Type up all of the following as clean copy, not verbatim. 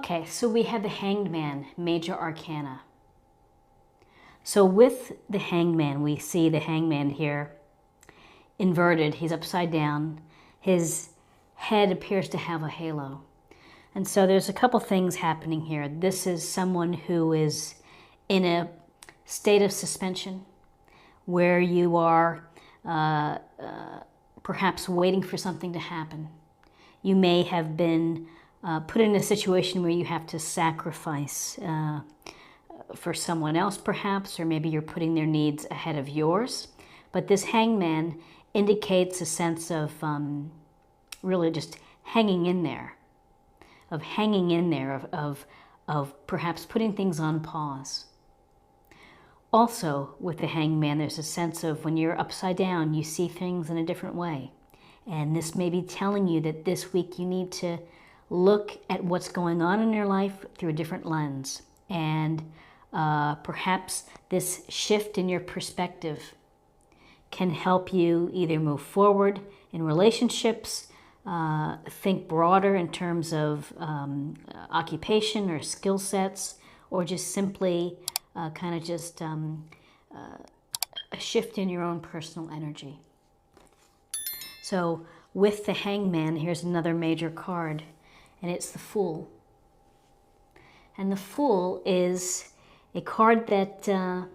Okay, so we have the Hanged Man, Major Arcana. So with the Hanged Man, we see the Hanged Man here inverted. He's upside down. His head appears to have a halo. And so there's a couple things happening here. This is someone who is in a state of suspension where you are perhaps waiting for something to happen. You may have been put in a situation where you have to sacrifice for someone else perhaps, or maybe you're putting their needs ahead of yours. But this hangman indicates a sense of really just hanging in there, of perhaps putting things on pause. Also, with the hangman, there's a sense of when you're upside down, you see things in a different way. And this may be telling you that this week you need to look at what's going on in your life through a different lens. And perhaps this shift in your perspective can help you either move forward in relationships, think broader in terms of occupation or skill sets, or just simply a shift in your own personal energy. So with the Hangman, here's another major card, and it's the Fool. And the Fool is a card that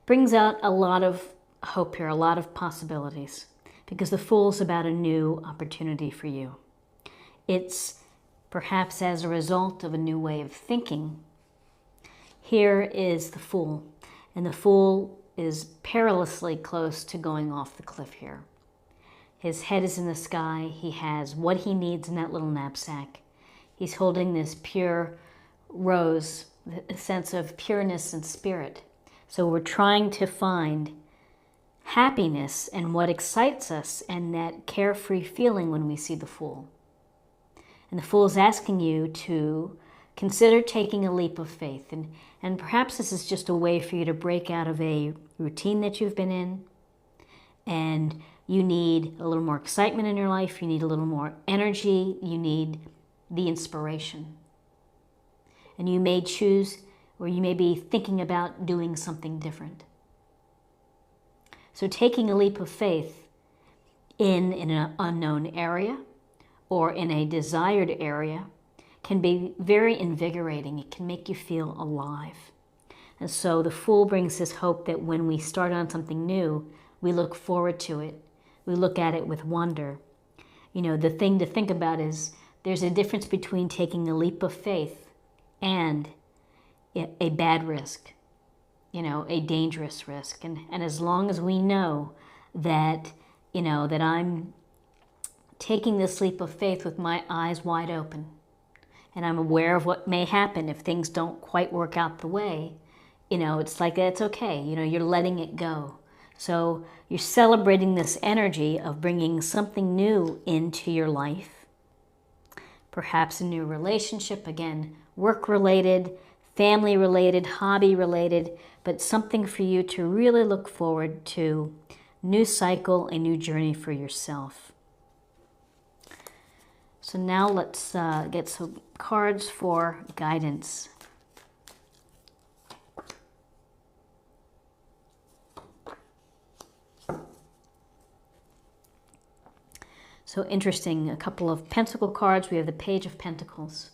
brings out a lot of hope here, a lot of possibilities, because the Fool's about a new opportunity for you. It's perhaps as a result of a new way of thinking. Here is the Fool, and the Fool is perilously close to going off the cliff here. His head is in the sky. He has what he needs in that little knapsack. He's holding this pure rose, a sense of pureness and spirit. So we're trying to find happiness and what excites us and that carefree feeling when we see the Fool. And the Fool is asking you to consider taking a leap of faith. And perhaps this is just a way for you to break out of a routine that you've been in, and you need a little more excitement in your life, you need a little more energy, you need the inspiration. And you may choose, or you may be thinking about doing something different. So taking a leap of faith in an unknown area or in a desired area can be very invigorating. It can make you feel alive. And so the Fool brings this hope that when we start on something new, we look forward to it. We look at it with wonder. You know, the thing to think about is there's a difference between taking a leap of faith and a bad risk, you know, a dangerous risk. And as long as we know that, you know, that I'm taking this leap of faith with my eyes wide open, and I'm aware of what may happen if things don't quite work out the way, you know, it's like, it's okay. You know, you're letting it go. So you're celebrating this energy of bringing something new into your life. Perhaps a new relationship, again, work-related, family-related, hobby-related, but something for you to really look forward to. New cycle, a new journey for yourself. So now let's get some cards for guidance. So interesting, a couple of Pentacle cards. We have the Page of Pentacles.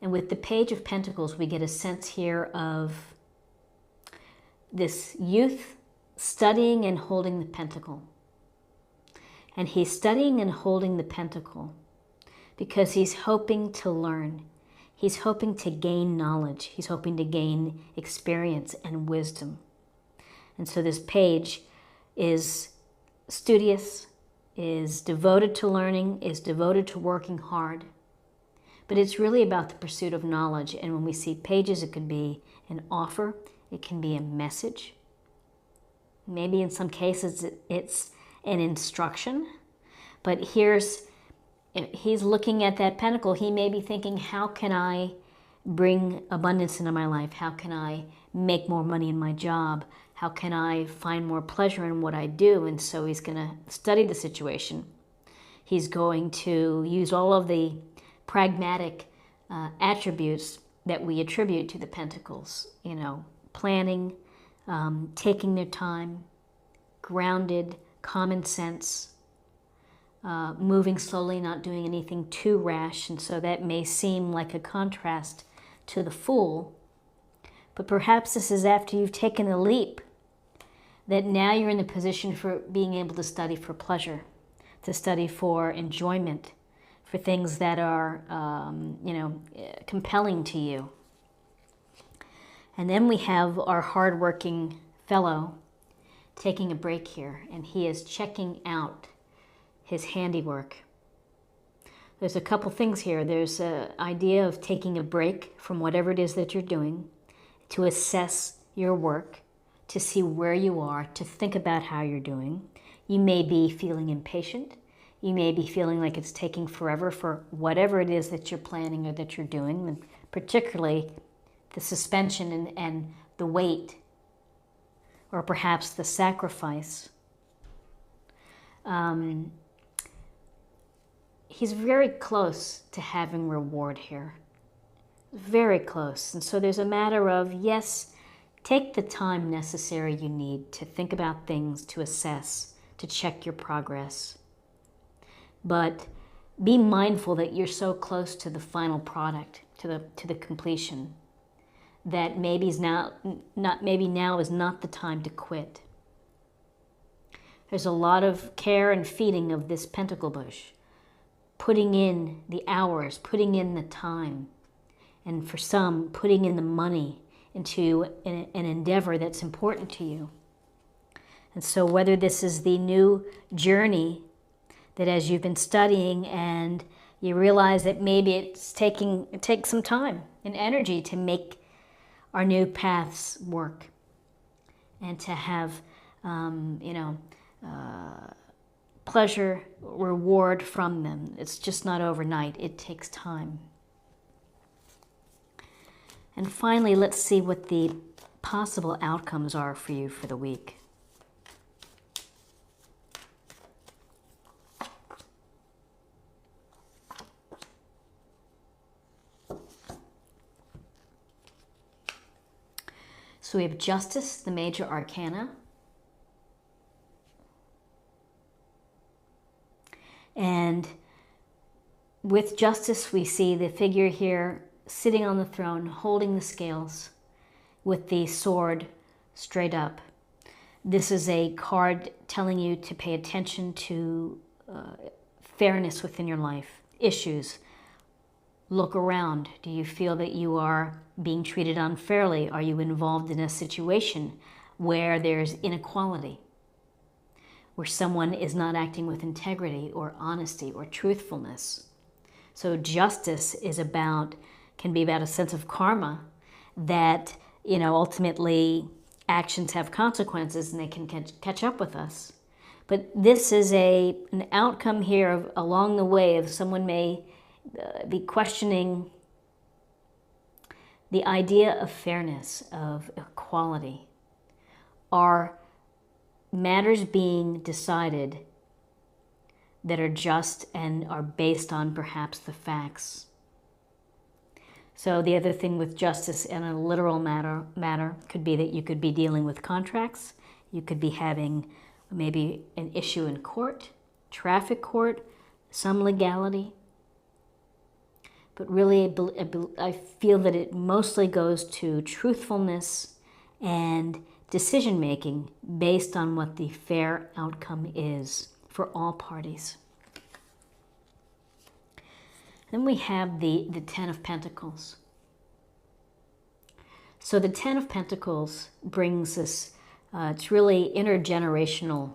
And with the Page of Pentacles, we get a sense here of this youth studying and holding the pentacle. And he's studying and holding the pentacle because he's hoping to learn. He's hoping to gain knowledge. He's hoping to gain experience and wisdom. And so this page is studious, is devoted to learning, is devoted to working hard. But it's really about the pursuit of knowledge. And when we see pages, it could be an offer, it can be a message. Maybe in some cases it's an instruction. But he's looking at that pentacle. He may be thinking, how can I bring abundance into my life? How can I make more money in my job? How can I find more pleasure in what I do? And so he's going to study the situation. He's going to use all of the pragmatic attributes that we attribute to the pentacles. You know, planning, taking their time, grounded, common sense, moving slowly, not doing anything too rash. And so that may seem like a contrast to the Fool. But perhaps this is after you've taken a leap, that now you're in the position for being able to study for pleasure, to study for enjoyment, for things that are, you know, compelling to you. And then we have our hardworking fellow taking a break here, and he is checking out his handiwork. There's a couple things here. There's an idea of taking a break from whatever it is that you're doing, to assess your work, to see where you are, to think about how you're doing. You may be feeling impatient. You may be feeling like it's taking forever for whatever it is that you're planning or that you're doing, and particularly the suspension and the wait, or perhaps the sacrifice. He's very close to having reward here. Very close. And so there's a matter of, yes, take the time necessary you need to think about things, to assess, to check your progress. But be mindful that you're so close to the final product, to the completion, that maybe now is not the time to quit. There's a lot of care and feeding of this pentacle bush, putting in the hours, putting in the time, and for some, putting in the money into an endeavor that's important to you. And so whether this is the new journey that as you've been studying and you realize that maybe it takes some time and energy to make our new paths work and to have, pleasure, reward from them. It's just not overnight. It takes time. And finally, let's see what the possible outcomes are for you for the week. So we have Justice, the major arcana. And with Justice, we see the figure here sitting on the throne, holding the scales with the sword straight up. This is a card telling you to pay attention to fairness within your life, issues. Look around. Do you feel that you are being treated unfairly? Are you involved in a situation where there's inequality, where someone is not acting with integrity or honesty or truthfulness? So justice can be about a sense of karma that, ultimately actions have consequences and they can catch up with us. But this is an outcome here of, along the way, of someone may be questioning the idea of fairness, of equality. Are matters being decided that are just and are based on perhaps the facts? So the other thing with justice in a literal matter could be that you could be dealing with contracts. You could be having maybe an issue in court, traffic court, some legality. But really, I feel that it mostly goes to truthfulness and decision-making based on what the fair outcome is for all parties. Then we have the Ten of Pentacles. So the Ten of Pentacles brings us, it's really intergenerational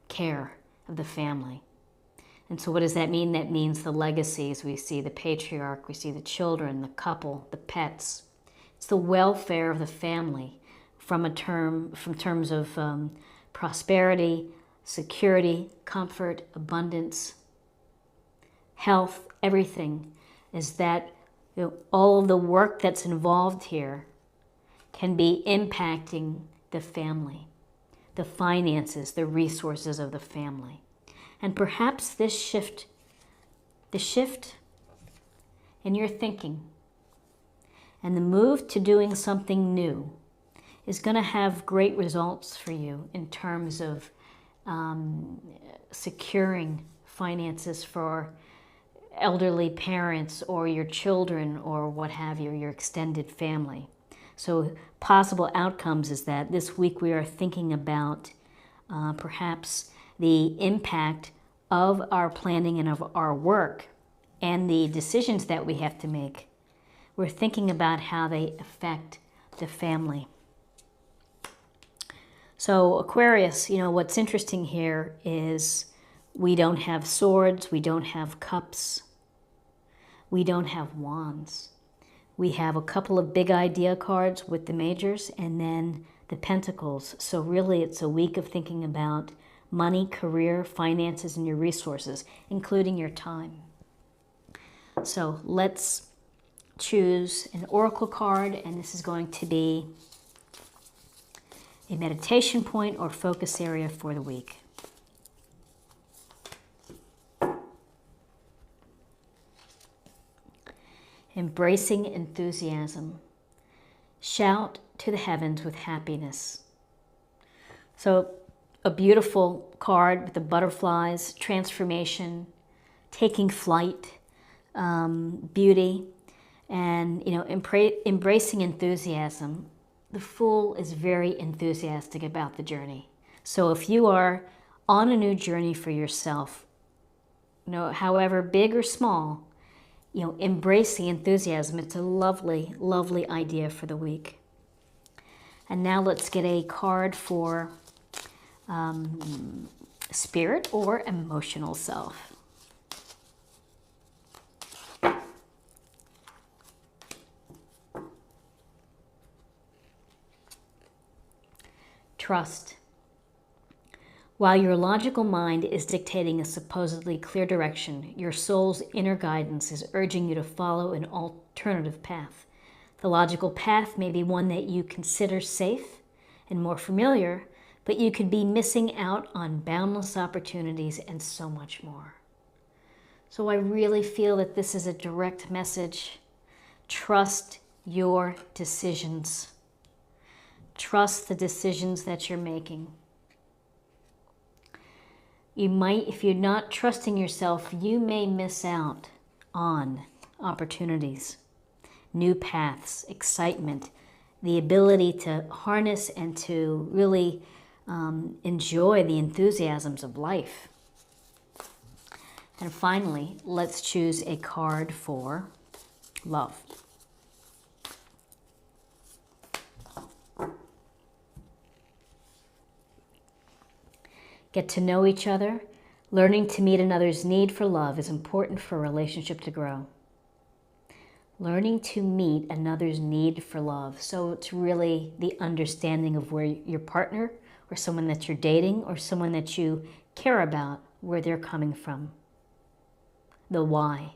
care of the family. And so what does that mean? That means the legacies. We see the patriarch, we see the children, the couple, the pets. It's the welfare of the family from terms of prosperity, security, comfort, abundance, health, everything. Is that all of the work that's involved here can be impacting the family, the finances, the resources of the family. And perhaps the shift in your thinking. And the move to doing something new is going to have great results for you in terms of securing finances for elderly parents or your children or what have you, your extended family. So possible outcomes is that this week we are thinking about perhaps the impact of our planning and of our work and the decisions that we have to make. We're thinking about how they affect the family. So Aquarius, you know, what's interesting here is we don't have swords, we don't have cups, we don't have wands. We have a couple of big idea cards with the majors and then the pentacles. So really it's a week of thinking about money, career, finances, and your resources, including your time. So let's choose an oracle card, and this is going to be a meditation point or focus area for the week. Embracing enthusiasm. Shout to the heavens with happiness. So a beautiful card with the butterflies, transformation, taking flight, beauty, and you know, embracing enthusiasm. The Fool is very enthusiastic about the journey. So if you are on a new journey for yourself, you know, however big or small, you know, embrace the enthusiasm. It's a lovely, lovely idea for the week. And now let's get a card for spirit or emotional self. Trust. While your logical mind is dictating a supposedly clear direction, your soul's inner guidance is urging you to follow an alternative path. The logical path may be one that you consider safe and more familiar, but you could be missing out on boundless opportunities and so much more. So I really feel that this is a direct message. Trust your decisions. Trust the decisions that you're making. You might, if you're not trusting yourself, you may miss out on opportunities, new paths, excitement, the ability to harness and to really enjoy the enthusiasms of life. And finally, let's choose a card for love. Get to know each other. Learning to meet another's need for love is important for a relationship to grow. Learning to meet another's need for love. So it's really the understanding of where your partner or someone that you're dating or someone that you care about, where they're coming from. The why.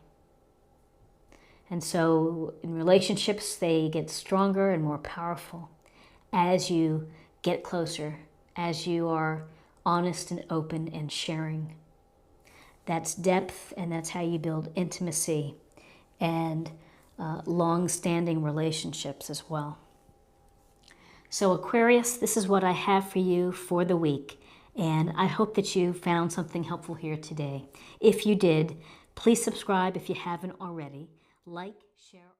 And so in relationships, they get stronger and more powerful as you get closer, as you are honest and open and sharing. That's depth, and that's how you build intimacy and long-standing relationships as well. So Aquarius, this is what I have for you for the week, and I hope that you found something helpful here today. If you did, please subscribe if you haven't already. Like, share,